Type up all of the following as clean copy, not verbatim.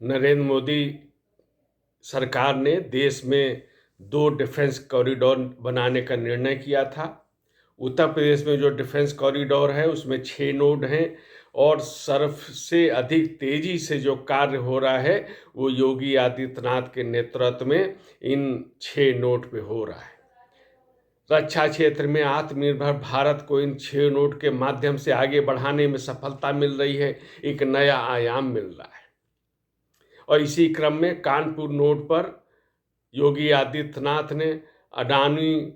नरेंद्र मोदी सरकार ने देश में 2 डिफेंस कॉरिडोर बनाने का निर्णय किया था। उत्तर प्रदेश में जो डिफेंस कॉरिडोर है उसमें 6 नोड हैं और सबसे अधिक तेजी से जो कार्य हो रहा है वो योगी आदित्यनाथ के नेतृत्व में इन 6 नोड पे हो रहा है। रक्षा क्षेत्र में आत्मनिर्भर भारत को इन 6 नोड के माध्यम से आगे बढ़ाने में सफलता मिल रही है, एक नया आयाम मिल रहा है। और इसी क्रम में कानपुर नोड पर योगी आदित्यनाथ ने Adani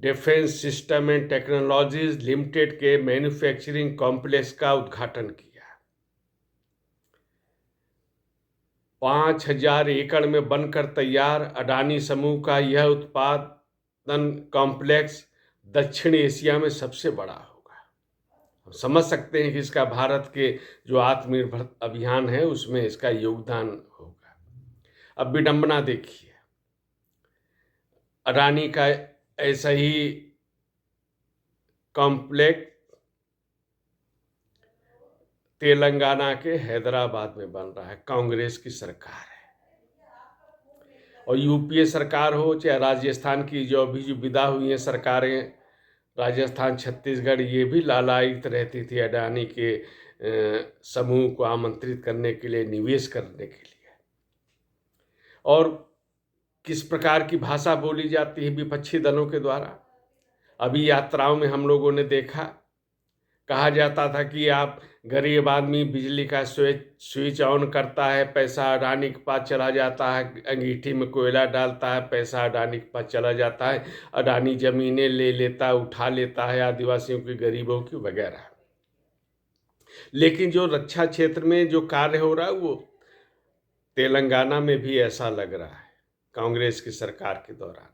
defence system and technologies limited के मैन्युफैक्चरिंग कॉम्प्लेक्स का उद्घाटन किया। 5000 एकड़ में बनकर तैयार अडानी समूह का यह उत्पादन कॉम्प्लेक्स दक्षिण एशिया में सबसे बड़ा होगा। हम समझ सकते हैं कि इसका भारत के जो आत्मनिर्भर अभियान है उसमें इसका योगदान होगा। अब विडंबना देखिए, अडानी का ऐसा ही कॉम्प्लेक्स तेलंगाना के हैदराबाद में बन रहा है। कांग्रेस की सरकार है और यूपीए सरकार हो चाहे राजस्थान की जो अभी जो विदा हुई हैं सरकारें, राजस्थान छत्तीसगढ़, ये भी लालायित रहती थी अडानी के समूह को आमंत्रित करने के लिए, निवेश करने के लिए। और किस प्रकार की भाषा बोली जाती है विपक्षी दलों के द्वारा। अभी यात्राओं में हम लोगों ने देखा, कहा जाता था कि आप गरीब आदमी बिजली का स्विच ऑन करता है, पैसा अडानी के पास चला जाता है, अंगीठी में कोयला डालता है, पैसा अडानी के पास चला जाता है, अडानी जमीनें ले लेता है, उठा लेता है आदिवासियों की, गरीबों की वगैरह। लेकिन जो रक्षा क्षेत्र में जो कार्य हो रहा है वो तेलंगाना में भी ऐसा लग रहा है कांग्रेस की सरकार के दौरान।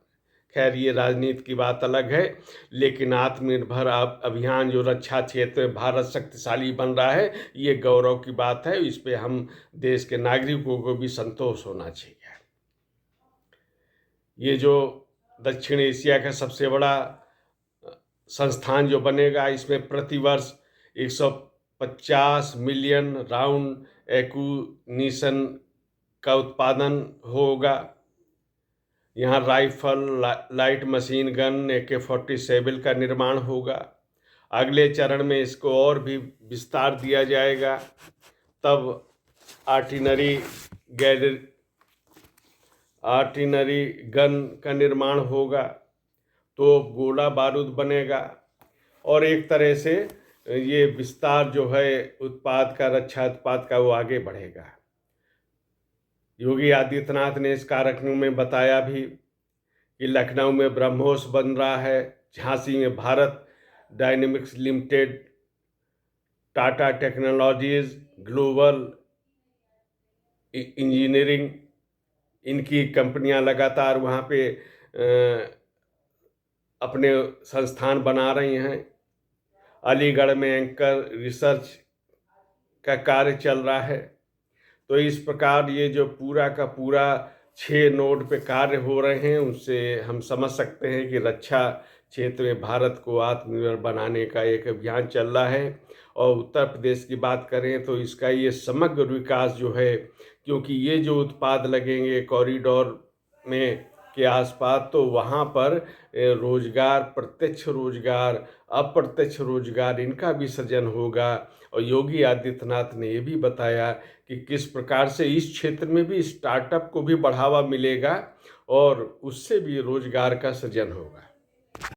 खैर ये राजनीति की बात अलग है, लेकिन आत्मनिर्भर अभियान जो रक्षा क्षेत्र में भारत शक्तिशाली बन रहा है ये गौरव की बात है। इस पे हम देश के नागरिकों को भी संतोष होना चाहिए। ये जो दक्षिण एशिया का सबसे बड़ा संस्थान जो बनेगा, इसमें प्रतिवर्ष 150 मिलियन राउंड एम्यूनिशन का उत्पादन होगा। यहाँ rifle, light machine gun, AK-47 का निर्माण होगा। अगले चरण में इसको और भी विस्तार दिया जाएगा, तब आर्टिलरी गन का निर्माण होगा, तो गोला बारूद बनेगा और एक तरह से ये विस्तार जो है उत्पाद का, रक्षा उत्पाद का, वो आगे बढ़ेगा। योगी आदित्यनाथ ने इस कार्यक्रम में बताया भी कि लखनऊ में ब्रह्मोस बन रहा है, झांसी में Bharat dynamics limited, Tata technologies, global engineering, इनकी कंपनियां लगातार वहाँ पे अपने संस्थान बना रही हैं। अलीगढ़ में एंकर रिसर्च का कार्य चल रहा है। तो इस प्रकार ये जो पूरा का पूरा 6 नोड पे कार्य हो रहे हैं, उनसे हम समझ सकते हैं कि रक्षा क्षेत्र में भारत को आत्मनिर्भर बनाने का एक अभियान चल रहा है। और उत्तर प्रदेश की बात करें तो इसका ये समग्र विकास जो है, क्योंकि ये जो उत्पाद लगेंगे कॉरिडोर में के आसपास, तो वहाँ पर रोजगार, प्रत्यक्ष रोजगार, अप्रत्यक्ष रोजगार, इनका भी सृजन होगा। और योगी आदित्यनाथ ने ये भी बताया कि किस प्रकार से इस क्षेत्र में भी स्टार्टअप को भी बढ़ावा मिलेगा और उससे भी रोजगार का सृजन होगा।